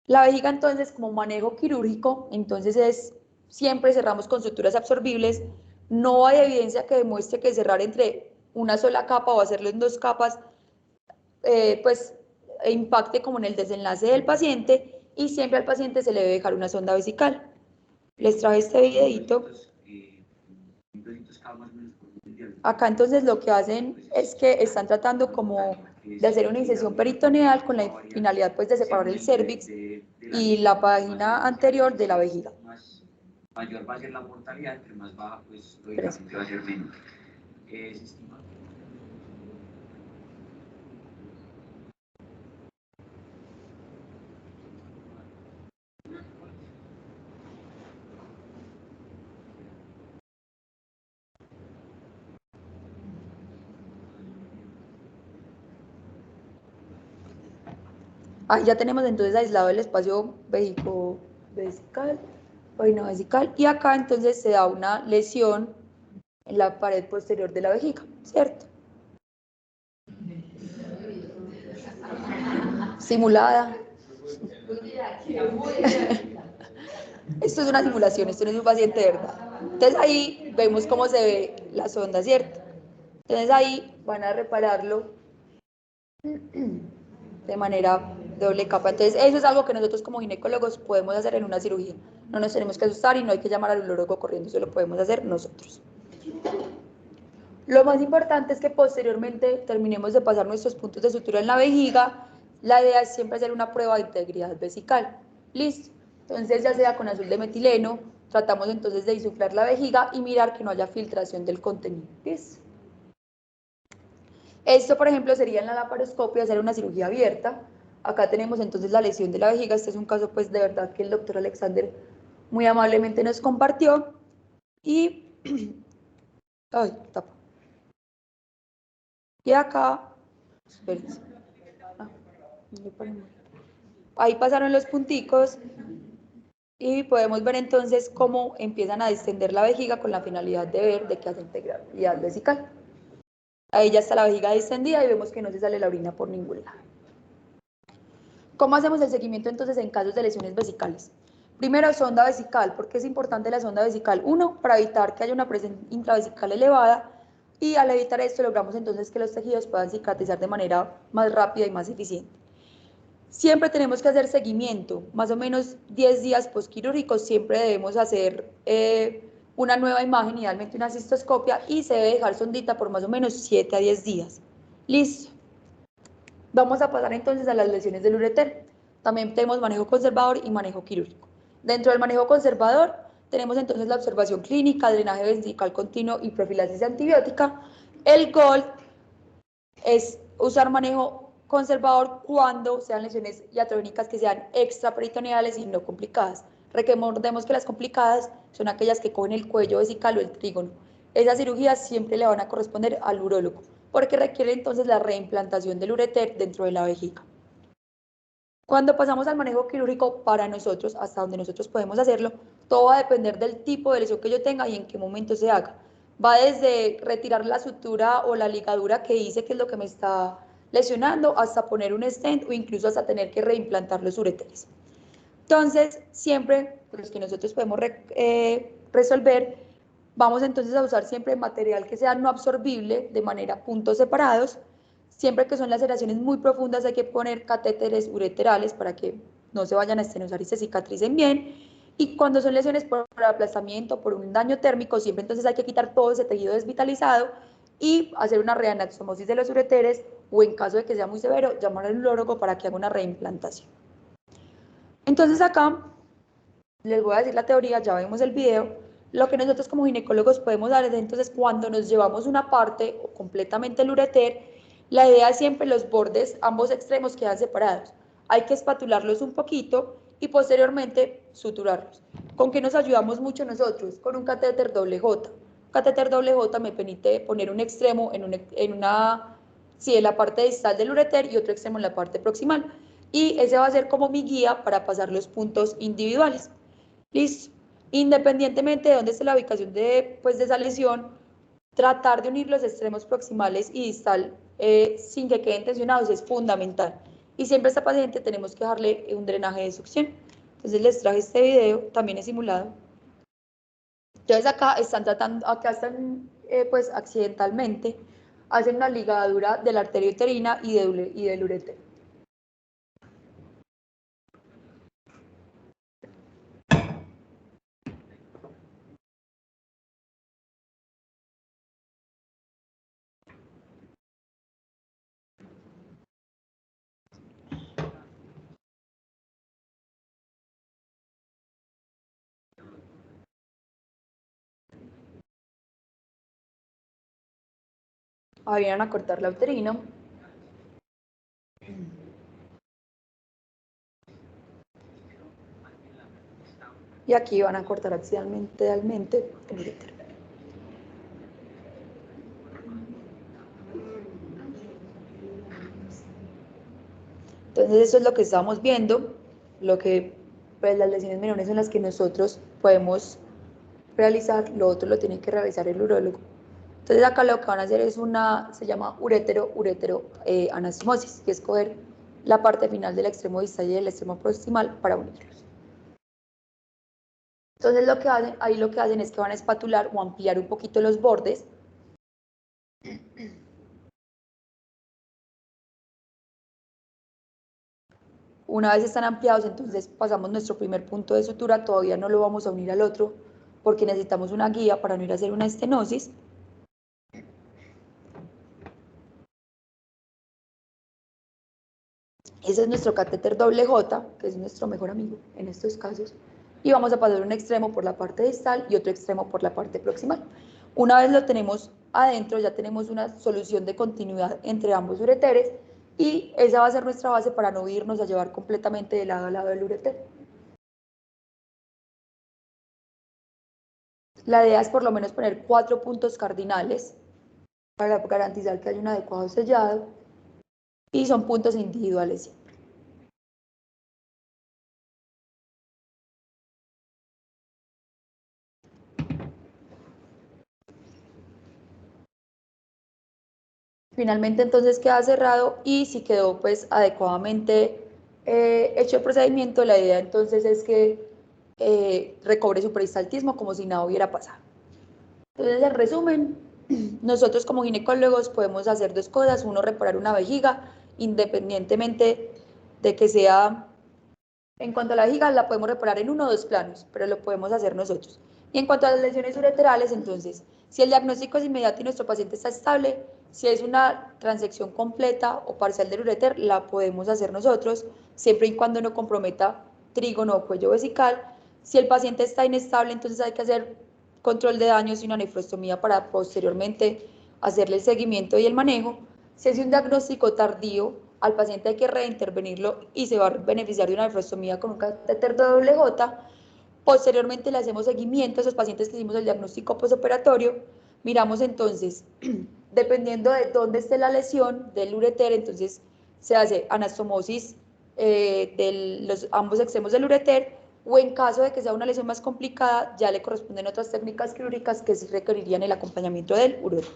La vejiga entonces como manejo quirúrgico, entonces siempre cerramos con suturas absorbibles. No hay evidencia que demuestre que cerrar entre una sola capa o hacerlo en 2 capas pues impacte como en el desenlace del paciente, y siempre al paciente se le debe dejar una sonda vesical. Les traje este videito. Acá entonces lo que hacen es que están tratando como de hacer una incisión peritoneal con la finalidad pues de separar el cérvix y la vagina anterior de la vejiga. Mayor va a ser la mortalidad, entre más baja, pues lógicamente va a ser menos. Ahí ya tenemos entonces aislado el espacio vesical, vagina vesical, y acá entonces se da una lesión en la pared posterior de la vejiga, ¿cierto? Simulada. Esto es una simulación, esto no es un paciente de verdad. Entonces ahí vemos cómo se ve la sonda, ¿cierto? Entonces ahí van a repararlo de manera doble capa. Entonces eso es algo que nosotros como ginecólogos podemos hacer en una cirugía. No nos tenemos que asustar y no hay que llamar al urólogo corriendo, eso lo podemos hacer nosotros. Lo más importante es que posteriormente terminemos de pasar nuestros puntos de sutura en la vejiga. La idea es siempre hacer una prueba de integridad vesical. Listo. Entonces, ya sea con azul de metileno, tratamos entonces de insuflar la vejiga y mirar que no haya filtración del contenido. ¿Listo? Esto, por ejemplo, sería en la laparoscopia, hacer una cirugía abierta. Acá tenemos entonces la lesión de la vejiga. Este es un caso, pues, de verdad que el doctor Alexander muy amablemente nos compartió. Y... ay, tapa. Y acá... espérense. Ahí pasaron los punticos y podemos ver entonces cómo empiezan a distender la vejiga con la finalidad de ver de qué hace integridad vesical. Ahí ya está la vejiga distendida y vemos que no se sale la orina por ningún lado. ¿Cómo hacemos el seguimiento entonces en casos de lesiones vesicales? Primero, sonda vesical. ¿Por qué es importante la sonda vesical? 1, para evitar que haya una presión intravesical elevada, y al evitar esto logramos entonces que los tejidos puedan cicatrizar de manera más rápida y más eficiente. Siempre tenemos que hacer seguimiento, más o menos 10 días postquirúrgicos, siempre debemos hacer una nueva imagen, idealmente una cistoscopia, y se debe dejar sondita por más o menos 7 a 10 días. Listo. Vamos a pasar entonces a las lesiones del ureter. También tenemos manejo conservador y manejo quirúrgico. Dentro del manejo conservador tenemos entonces la observación clínica, drenaje vesical continuo y profilaxis antibiótica. El GOLD es usar manejo conservador cuando sean lesiones iatrogénicas que sean extraperitoneales y no complicadas. Recordemos que las complicadas son aquellas que cogen el cuello vesical o el trígono. Esas cirugías siempre le van a corresponder al urólogo, porque requiere entonces la reimplantación del ureter dentro de la vejiga. Cuando pasamos al manejo quirúrgico para nosotros, hasta donde nosotros podemos hacerlo, todo va a depender del tipo de lesión que yo tenga y en qué momento se haga. Va desde retirar la sutura o la ligadura que hice, que es lo que me está lesionando, hasta poner un stent o incluso hasta tener que reimplantar los ureteres. Entonces, siempre los que nosotros podemos resolver, vamos entonces a usar siempre material que sea no absorbible de manera puntos separados. Siempre que son laceraciones muy profundas hay que poner catéteres ureterales para que no se vayan a estenosar y se cicatricen bien. Y cuando son lesiones por aplastamiento, por un daño térmico, siempre entonces hay que quitar todo ese tejido desvitalizado y hacer una reanastomosis de los ureteres o en caso de que sea muy severo, llamar al urólogo para que haga una reimplantación. Entonces acá les voy a decir la teoría, ya vimos el video. Lo que nosotros como ginecólogos podemos dar es entonces cuando nos llevamos una parte o completamente el ureter, la idea es siempre los bordes, ambos extremos quedan separados. Hay que espatularlos un poquito y posteriormente suturarlos. ¿Con qué nos ayudamos mucho nosotros? Con un catéter doble J. Catéter doble J me permite poner un extremo en la parte distal del ureter y otro extremo en la parte proximal. Y ese va a ser como mi guía para pasar los puntos individuales. Listo. Independientemente de dónde esté la ubicación de esa lesión, tratar de unir los extremos proximales y distal sin que queden tensionados es fundamental. Y siempre a esta paciente tenemos que darle un drenaje de succión. Entonces les traje este video, también es simulado. Entonces acá están pues accidentalmente, hacen una ligadura de la arteria uterina y del ureter. Ahí vienen a cortar la uterino. Y aquí van a cortar axialmente el ureter. Entonces eso es lo que estamos viendo, lo que pues, las lesiones menores son las que nosotros podemos realizar, lo otro lo tiene que realizar el urólogo. Entonces acá lo que van a hacer es se llama uretero anastomosis, que es coger la parte final del extremo distal y del extremo proximal para unirlos. Entonces ahí lo que hacen es que van a espatular o ampliar un poquito los bordes. Una vez están ampliados, entonces pasamos nuestro primer punto de sutura, todavía no lo vamos a unir al otro porque necesitamos una guía para no ir a hacer una estenosis. Ese es nuestro catéter doble J, que es nuestro mejor amigo en estos casos. Y vamos a pasar un extremo por la parte distal y otro extremo por la parte proximal. Una vez lo tenemos adentro, ya tenemos una solución de continuidad entre ambos ureteres y esa va a ser nuestra base para no irnos a llevar completamente de lado a lado del ureter. La idea es por lo menos poner 4 puntos cardinales para garantizar que haya un adecuado sellado y son puntos individuales siempre. Finalmente entonces queda cerrado y si quedó pues adecuadamente hecho el procedimiento, la idea entonces es que recobre su peristaltismo como si nada hubiera pasado. Entonces en resumen, nosotros como ginecólogos podemos hacer 2 cosas, uno reparar una vejiga independientemente de que sea, en cuanto a la vejiga la podemos reparar en 1 o 2 planos, pero lo podemos hacer nosotros. Y en cuanto a las lesiones ureterales, entonces, si el diagnóstico es inmediato y nuestro paciente está estable, si es una transección completa o parcial del ureter, la podemos hacer nosotros, siempre y cuando no comprometa trígono o cuello vesical. Si el paciente está inestable, entonces hay que hacer control de daños y una nefrostomía para posteriormente hacerle el seguimiento y el manejo. Si es un diagnóstico tardío, al paciente hay que reintervenirlo y se va a beneficiar de una nefrostomía con un catéter doble J. Posteriormente le hacemos seguimiento a esos pacientes que hicimos el diagnóstico postoperatorio. Miramos entonces, dependiendo de dónde esté la lesión del ureter, entonces se hace anastomosis de ambos extremos del ureter, o en caso de que sea una lesión más complicada, ya le corresponden otras técnicas quirúrgicas que sí requerirían el acompañamiento del urólogo.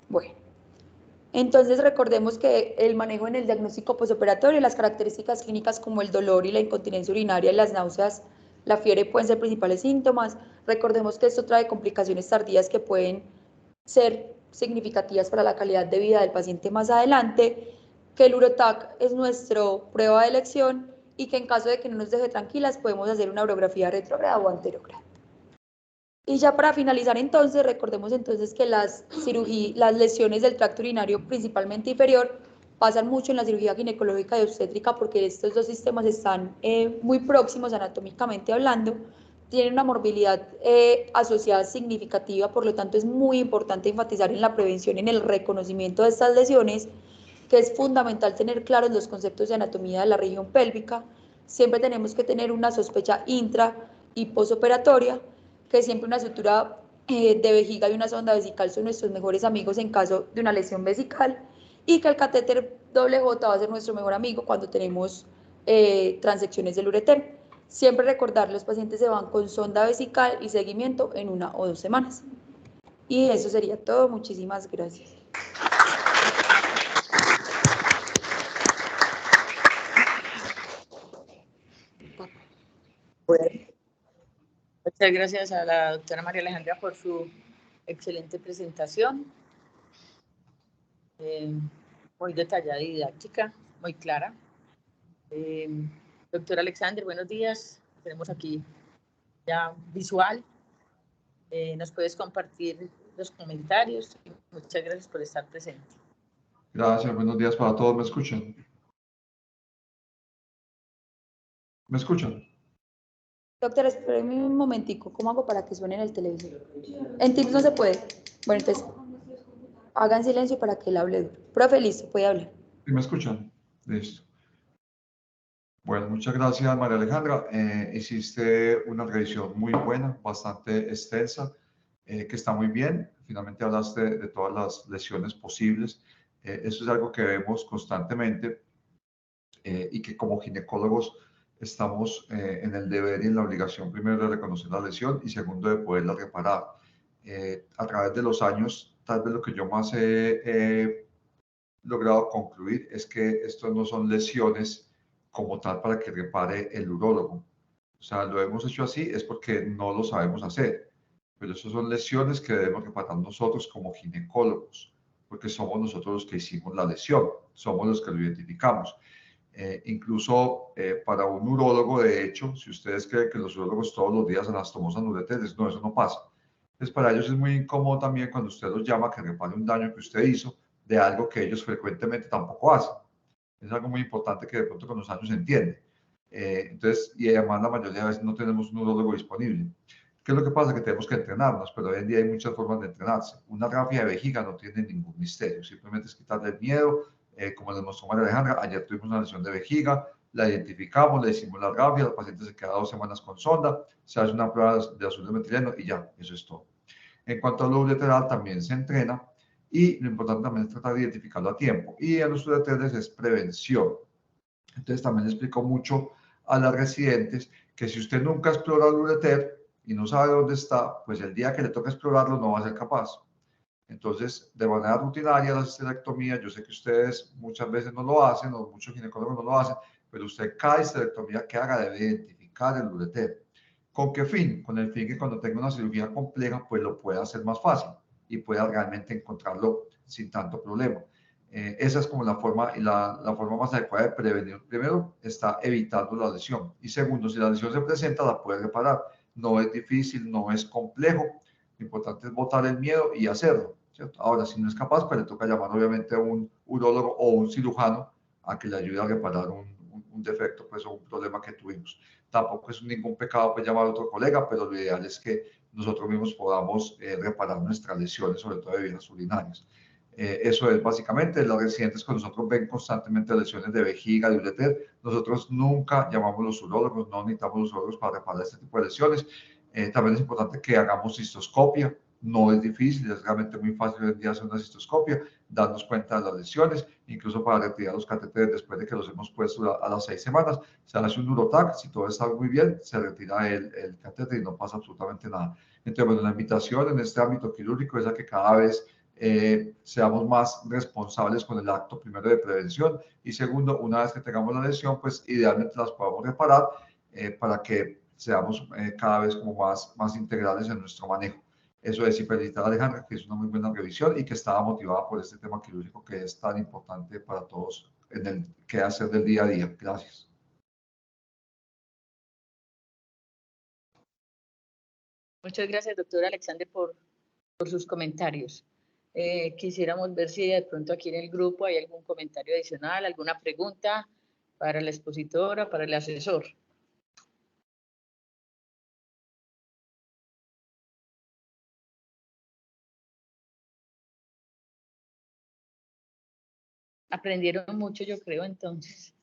Bueno, entonces recordemos que el manejo en el diagnóstico postoperatorio, las características clínicas como el dolor y la incontinencia urinaria y las náuseas, la fiebre pueden ser principales síntomas. Recordemos que esto trae complicaciones tardías que pueden ser significativas para la calidad de vida del paciente más adelante, que el Urotac es nuestra prueba de elección y que en caso de que no nos deje tranquilas podemos hacer una urografía retrógrada o anterógrada. Y ya para finalizar entonces, recordemos entonces que las lesiones del tracto urinario, principalmente inferior, pasan mucho en la cirugía ginecológica y obstétrica porque estos dos sistemas están muy próximos anatómicamente hablando, tienen una morbilidad asociada significativa, por lo tanto es muy importante enfatizar en la prevención, en el reconocimiento de estas lesiones, que es fundamental tener claros los conceptos de anatomía de la región pélvica. Siempre tenemos que tener una sospecha intra y postoperatoria, que siempre una sutura de vejiga y una sonda vesical son nuestros mejores amigos en caso de una lesión vesical, y que el catéter doble J va a ser nuestro mejor amigo cuando tenemos transecciones del ureter. Siempre recordar, los pacientes se van con sonda vesical y seguimiento en 1 o 2 semanas. Y eso sería todo. Muchísimas gracias. Bueno, muchas gracias a la doctora María Alejandra por su excelente presentación, muy detallada y didáctica, muy clara. Doctor Alexander, buenos días. Tenemos aquí ya visual. Nos puedes compartir los comentarios. Muchas gracias por estar presente. Gracias, buenos días para todos. ¿Me escuchan? ¿Me escuchan? Doctora, espérame un momentico. ¿Cómo hago para que suene en el televisor? En Teams no se puede. Bueno, entonces hagan silencio para que él hable. Profe, listo, puede hablar. ¿Sí me escuchan? Listo. Bueno, muchas gracias, María Alejandra. Hiciste una revisión muy buena, bastante extensa, que está muy bien. Finalmente hablaste de todas las lesiones posibles. Eso es algo que vemos constantemente y que como ginecólogos estamos en el deber y en la obligación, primero, de reconocer la lesión y segundo, de poderla reparar. A través de los años, tal vez lo que yo más he logrado concluir es que estos no son lesiones como tal para que repare el urólogo. O sea, lo hemos hecho así es porque no lo sabemos hacer, pero esas son lesiones que debemos reparar nosotros como ginecólogos, porque somos nosotros los que hicimos la lesión, somos los que lo identificamos. Incluso para un urólogo, de hecho, si ustedes creen que los urólogos todos los días anastomosan ureteres, no, eso no pasa. Entonces, para ellos es muy incómodo también cuando usted los llama que repare un daño que usted hizo de algo que ellos frecuentemente tampoco hacen. Es algo muy importante que de pronto con los años se entiende. Entonces, y además la mayoría de veces no tenemos un urólogo disponible. ¿Qué es lo que pasa? Que tenemos que entrenarnos, pero hoy en día hay muchas formas de entrenarse. Una rafia de vejiga no tiene ningún misterio, simplemente es quitarle el miedo. Como les mostró María Alejandra, ayer tuvimos una lesión de vejiga, la identificamos, le hicimos la rafia, el paciente se queda 2 semanas con sonda, se hace una prueba de azul de metileno y ya, eso es todo. En cuanto al lobo lateral, también se entrena y lo importante también es tratar de identificarlo a tiempo. Y en los ureteres es prevención. Entonces también le explico mucho a las residentes que si usted nunca explora el ureter y no sabe dónde está, pues el día que le toca explorarlo no va a ser capaz. Entonces, de manera rutinaria, la histerectomía, yo sé que ustedes muchas veces no lo hacen, o muchos ginecólogos no lo hacen, pero usted cada histerectomía que haga debe identificar el ureter. ¿Con qué fin? Con el fin que cuando tenga una cirugía compleja, pues lo pueda hacer más fácil y pueda realmente encontrarlo sin tanto problema. Esa es como la forma, y la forma más adecuada de prevenir. Primero, está evitando la lesión. Y segundo, si la lesión se presenta, la puede reparar. No es difícil, no es complejo. Lo importante es botar el miedo y hacerlo, ¿cierto? Ahora, si no es capaz, pues le toca llamar obviamente a un urólogo o un cirujano a que le ayude a reparar un defecto, pues, o un problema que tuvimos. Tampoco es ningún pecado pues llamar a otro colega, pero lo ideal es que nosotros mismos podamos reparar nuestras lesiones, sobre todo de vías urinarias. Eso es básicamente. Los residentes con nosotros ven constantemente lesiones de vejiga, de ureter. Nosotros nunca llamamos a los urólogos, no necesitamos los urólogos para reparar este tipo de lesiones. También es importante que hagamos cistoscopia. No es difícil, es realmente muy fácil hoy en día hacer una cistoscopia, darnos cuenta de las lesiones, incluso para retirar los catéteres después de que los hemos puesto a las 6 semanas. Se hace un urotac, si todo está muy bien, se retira el catéter y no pasa absolutamente nada. Entonces, bueno, la invitación en este ámbito quirúrgico es a que cada vez seamos más responsables con el acto, primero, de prevención, y segundo, una vez que tengamos la lesión, pues idealmente las podamos reparar para que seamos cada vez como más integrales en nuestro manejo. Eso es, y felicitar a Alejandra, que es una muy buena revisión y que estaba motivada por este tema quirúrgico que es tan importante para todos en el quehacer del día a día. Gracias. Muchas gracias, doctor Alexander, por sus comentarios. Quisiéramos ver si de pronto aquí en el grupo hay algún comentario adicional, alguna pregunta para la expositora, para el asesor. Aprendieron mucho, yo creo, entonces.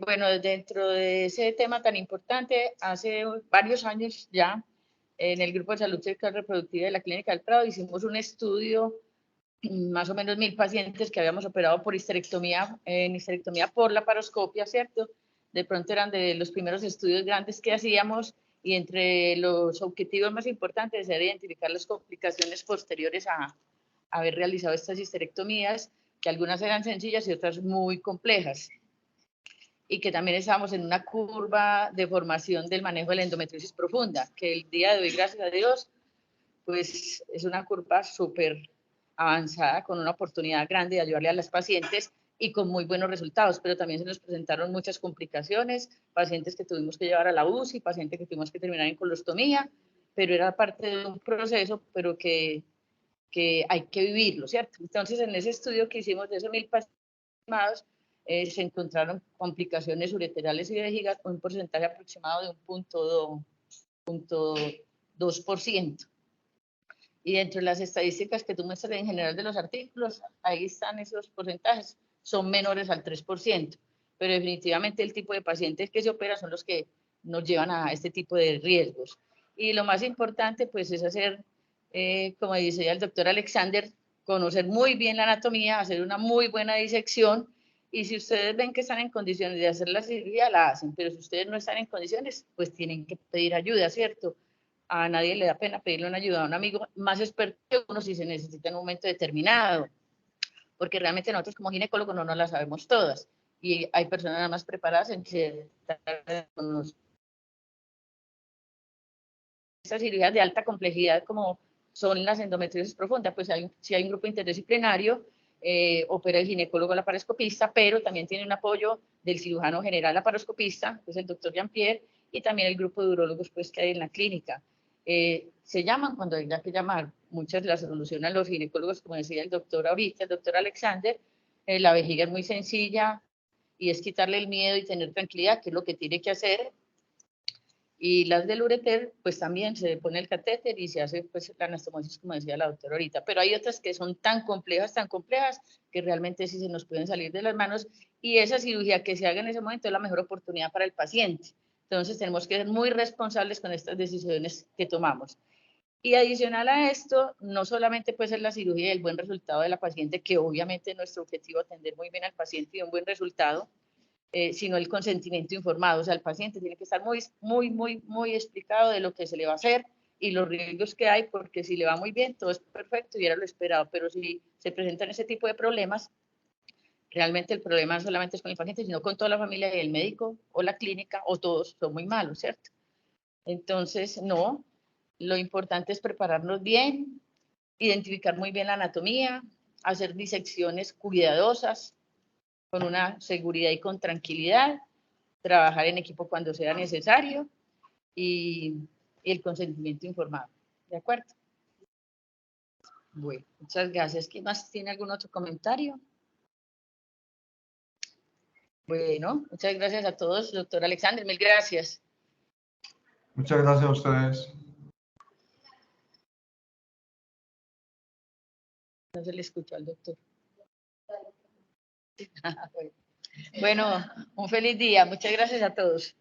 Bueno, dentro de ese tema tan importante, hace varios años ya, en el Grupo de Salud Sexual Reproductiva de la Clínica del Prado, hicimos un estudio, más o menos 1000 pacientes que habíamos operado por histerectomía por laparoscopia, ¿cierto? De pronto eran de los primeros estudios grandes que hacíamos, y entre los objetivos más importantes era identificar las complicaciones posteriores a haber realizado estas histerectomías, que algunas eran sencillas y otras muy complejas, y que también estábamos en una curva de formación del manejo de la endometriosis profunda, que el día de hoy, gracias a Dios, pues es una curva súper avanzada, con una oportunidad grande de ayudarle a las pacientes y con muy buenos resultados, pero también se nos presentaron muchas complicaciones, pacientes que tuvimos que llevar a la UCI, pacientes que tuvimos que terminar en colostomía, pero era parte de un proceso, pero que hay que vivirlo, ¿cierto? Entonces, en ese estudio que hicimos de esos 1000 pacientes, se encontraron complicaciones ureterales y de vejiga con un porcentaje aproximado de 1.2%. Y dentro de las estadísticas que tú muestras en general de los artículos, ahí están esos porcentajes, son menores al 3%, pero definitivamente el tipo de pacientes que se operan son los que nos llevan a este tipo de riesgos. Y lo más importante, pues, es hacer, como dice el doctor Alexander, conocer muy bien la anatomía, hacer una muy buena disección, y si ustedes ven que están en condiciones de hacer la cirugía, la hacen, pero si ustedes no están en condiciones, pues tienen que pedir ayuda, ¿cierto? A nadie le da pena pedirle una ayuda a un amigo más experto que uno si se necesita en un momento determinado, porque realmente nosotros como ginecólogos no nos las sabemos todas, y hay personas más preparadas en que estas cirugías de alta complejidad como son las endometriosis profundas, pues si hay un grupo interdisciplinario, opera el ginecólogo laparoscopista, pero también tiene un apoyo del cirujano general laparoscopista, que es el doctor Jean-Pierre, y también el grupo de urólogos pues, que hay en la clínica. Se llaman cuando haya que llamar, muchas las solucionan los ginecólogos, como decía el doctor ahorita, el doctor Alexander. La vejiga es muy sencilla y es quitarle el miedo y tener tranquilidad, que es lo que tiene que hacer. Y las del ureter, pues también se pone el catéter y se hace pues la anastomosis, como decía la doctora ahorita. Pero hay otras que son tan complejas, que realmente sí se nos pueden salir de las manos, y esa cirugía que se haga en ese momento es la mejor oportunidad para el paciente. Entonces tenemos que ser muy responsables con estas decisiones que tomamos. Y adicional a esto, no solamente puede ser la cirugía y el buen resultado de la paciente, que obviamente es nuestro objetivo, atender muy bien al paciente y un buen resultado, sino el consentimiento informado. O sea, el paciente tiene que estar muy explicado de lo que se le va a hacer y los riesgos que hay, porque si le va muy bien, todo es perfecto y era lo esperado, pero si se presentan ese tipo de problemas, realmente el problema no solamente es con el paciente, sino con toda la familia y el médico o la clínica, o todos son muy malos, ¿cierto? Entonces, no, lo importante es prepararnos bien, identificar muy bien la anatomía, hacer disecciones cuidadosas, con una seguridad y con tranquilidad, trabajar en equipo cuando sea necesario y el consentimiento informado. ¿De acuerdo? Bueno, muchas gracias. ¿Quién más tiene algún otro comentario? Bueno, muchas gracias a todos, doctor Alexander, mil gracias. Muchas gracias a ustedes. No se le escuchó al doctor. Bueno, un feliz día. Muchas gracias a todos.